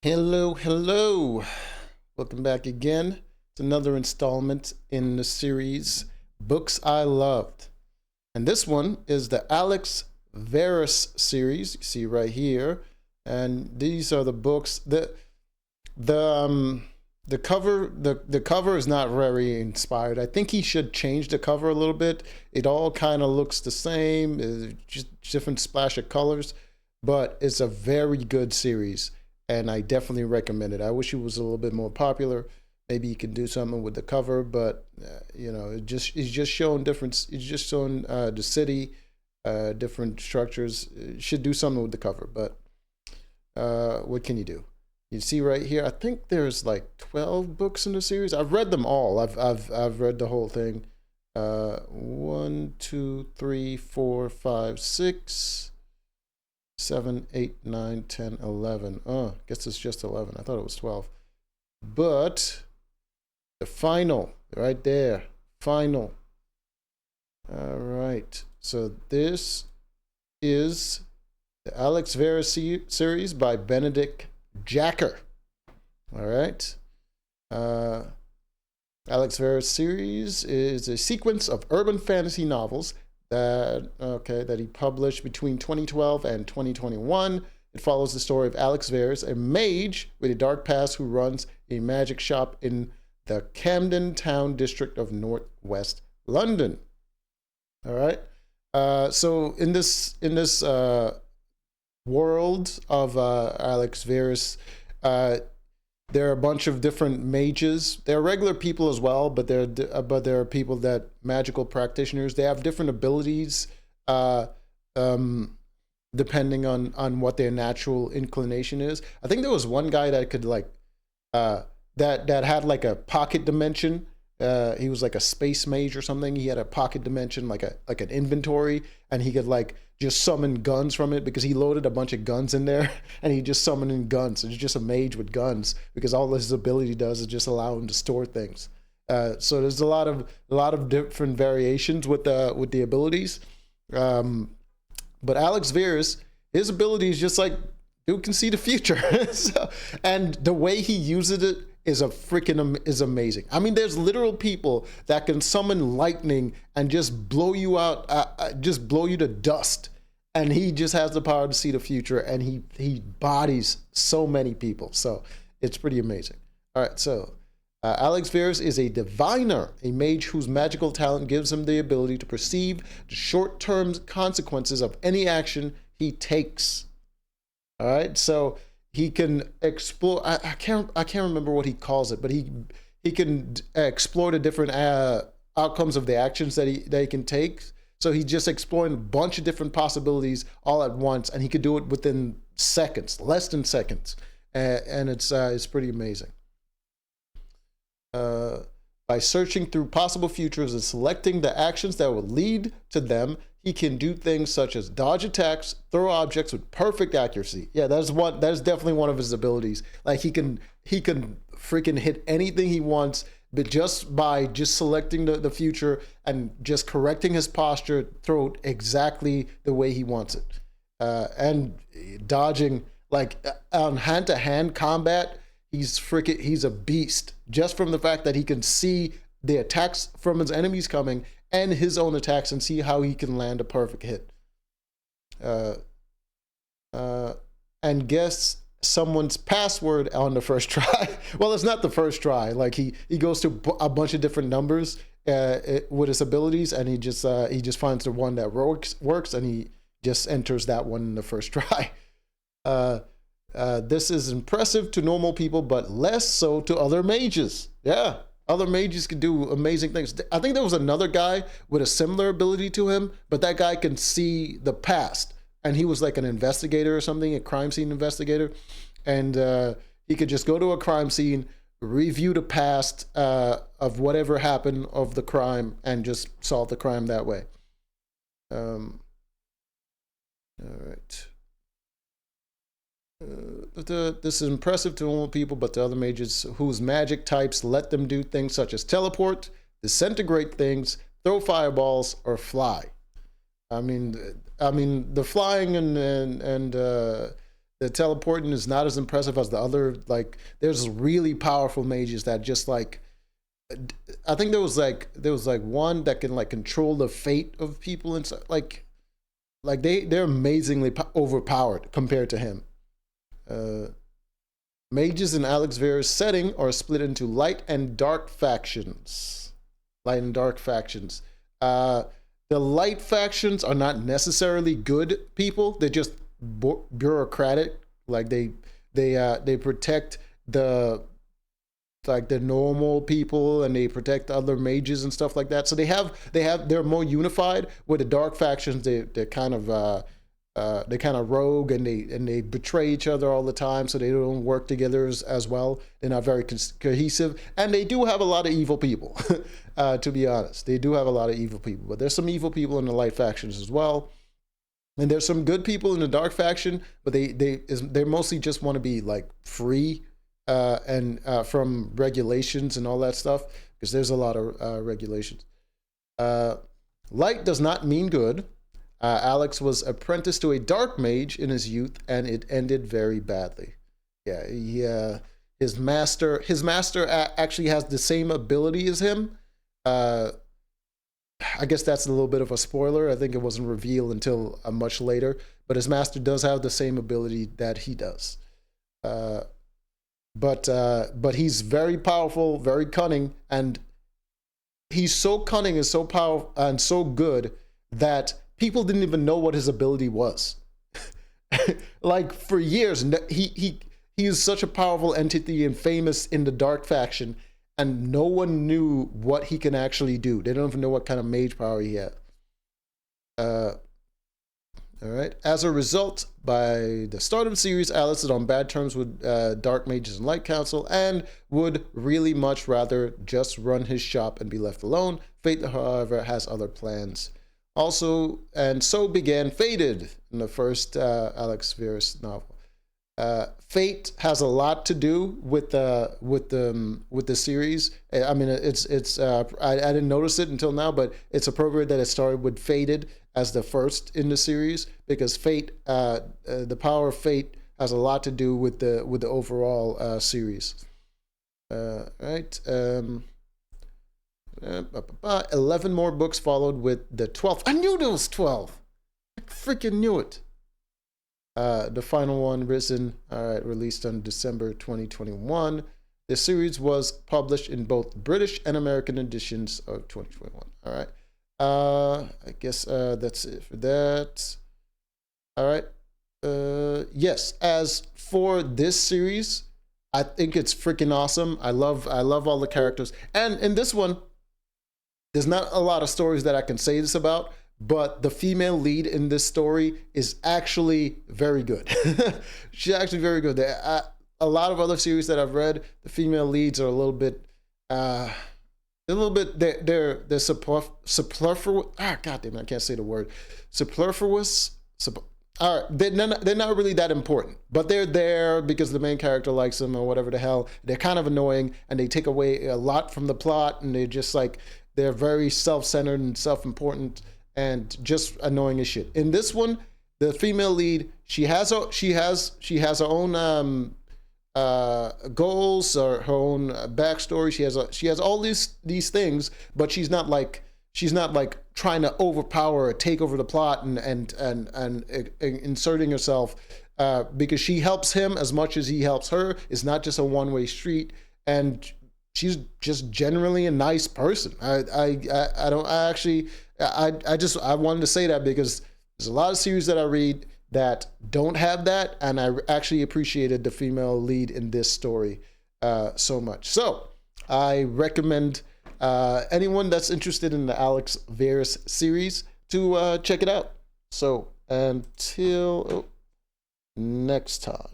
Hello, hello. Welcome back again. It's another installment in the series Books I Loved. And this one is the Alex Verus series, you see right here. And these are the books that the cover is not very inspired. I think he should change the cover a little bit. It all kind of looks the same, just different splash of colors, but it's a very good series and I definitely recommend it. I wish it was a little bit more popular. Maybe you can do something with the cover, but it's just showing different. It's just showing the city, different structures. It should do something with the cover, but what can you do? You see right here. I think there's like 12 books in the series. I've read them all. I've read the whole thing. 1, 2, 3, 4, 5, 6. 7, 8, 9, 10, 11. Oh, I guess it's just 11. I thought it was 12. But the final, right there, final. All right. So this is the Alex Verus series by Benedict Jacka. All right. Alex Verus series is a sequence of urban fantasy novels that he published between 2012 and 2021. It follows the story of Alex Verus, a mage with a dark past who runs a magic shop in the Camden Town district of northwest London. All right. So in this world of Alex Verus, there are a bunch of different mages. There are regular people as well, but there are people that magical practitioners. They have different abilities, depending on what their natural inclination is. I think there was one guy that could that had like a pocket dimension. He was like a space mage or something. He had a pocket dimension, like an inventory, and he could like just summon guns from it because he loaded a bunch of guns in there, and he just summoned in guns. It's just a mage with guns because all his ability does is just allow him to store things. So there's a lot of different variations with the abilities. But Alex Verus, his ability is just like dude can see the future, and the way he uses it is amazing. I mean, there's literal people that can summon lightning and just blow you out, just blow you to dust. And he just has the power to see the future, and he bodies so many people. So it's pretty amazing. All right, so Alex Verus is a diviner, a mage whose magical talent gives him the ability to perceive the short-term consequences of any action he takes. All right, so he can explore. I can't remember what he calls it, but he can explore the different outcomes of the actions that he can take. So he's just exploring a bunch of different possibilities all at once, and he could do it within seconds, less than seconds, and it's pretty amazing. By searching through possible futures and selecting the actions that will lead to them, he can do things such as dodge attacks, throw objects with perfect accuracy. Yeah, that's definitely one of his abilities. Like he can freaking hit anything he wants, but just by selecting the future and just correcting his posture, throw it exactly the way he wants it. And dodging, like on hand-to-hand combat, he's a beast just from the fact that he can see the attacks from his enemies coming and his own attacks and see how he can land a perfect hit. And guess someone's password on the first try. Well, it's not the first try. Like he goes to a bunch of different numbers with his abilities, and he just finds the one that works, and he just enters that one in the first try. This is impressive to normal people, but less so to other mages. Yeah, other mages can do amazing things. I think there was another guy with a similar ability to him, but that guy can see the past. And he was like an investigator or something, a crime scene investigator. And he could just go to a crime scene, review the past of whatever happened of the crime, and just solve the crime that way. All right. This is impressive to normal people, but to other mages whose magic types let them do things such as teleport, disintegrate things, throw fireballs, or fly. I mean, the flying and the teleporting is not as impressive as the other. Like, there's really powerful mages that just like, I think there was like one that can like control the fate of people and stuff. Like they're amazingly overpowered compared to him. Mages in Alex Verus' setting are split into light and dark factions. Light and dark factions. The light factions are not necessarily good people. They're just bureaucratic. Like they protect the normal people, and they protect other mages and stuff like that. So they're more unified. With the dark factions, they're kind of rogue, and they betray each other all the time, so they don't work together as well. They're not very cohesive, and they do have a lot of evil people. To be honest, they do have a lot of evil people, but there's some evil people in the light factions as well, and there's some good people in the dark faction, but they mostly just want to be like free and from regulations and all that stuff, because there's a lot of regulations. Light does not mean good. Alex was apprenticed to a dark mage in his youth, and it ended very badly. Yeah, his master actually has the same ability as him. I guess that's a little bit of a spoiler. I think it wasn't revealed until much later, but his master does have the same ability that he does. But he's very powerful, very cunning, and he's so cunning and so powerful and so good that people didn't even know what his ability was. Like for years, he is such a powerful entity and famous in the dark faction, and no one knew what he can actually do. They don't even know what kind of mage power he had. All right. As a result, by the start of the series, Alex is on bad terms with Dark Mages and Light Council, and would really much rather just run his shop and be left alone. Fate, however, has other plans. Also, and so began Fated in the first Alex Verus novel. Fate has a lot to do with the series. I mean, I didn't notice it until now, but it's appropriate that it started with Fated as the first in the series, because Fate, the power of Fate, has a lot to do with the overall series. Right. 11 more books followed with the 12th. I knew there was 12. I freaking knew it. The final one, Risen, released on December 2021. The series was published in both British and American editions of 2021. All right. I guess that's it for that. All right. Yes. As for this series, I think it's freaking awesome. I love all the characters, and in this one, there's not a lot of stories that I can say this about, but the female lead in this story is actually very good. She's actually very good. A lot of other series that I've read, the female leads are a little bit, they're superfluous. God damn it, I can't say the word. Superfluous. All right, they're not really that important, but they're there because the main character likes them or whatever the hell. They're kind of annoying, and they take away a lot from the plot, and they're just like, they're very self-centered and self-important and just annoying as shit. In this one, the female lead, she has her own goals or her own backstory. She has all these things, but she's not like trying to overpower or take over the plot and inserting herself, because she helps him as much as he helps her. It's not just a one-way street, and she's just generally a nice person. I wanted to say that because there's a lot of series that I read that don't have that, and I actually appreciated the female lead in this story so much. So I recommend anyone that's interested in the Alex Verus series to check it out. So until next time.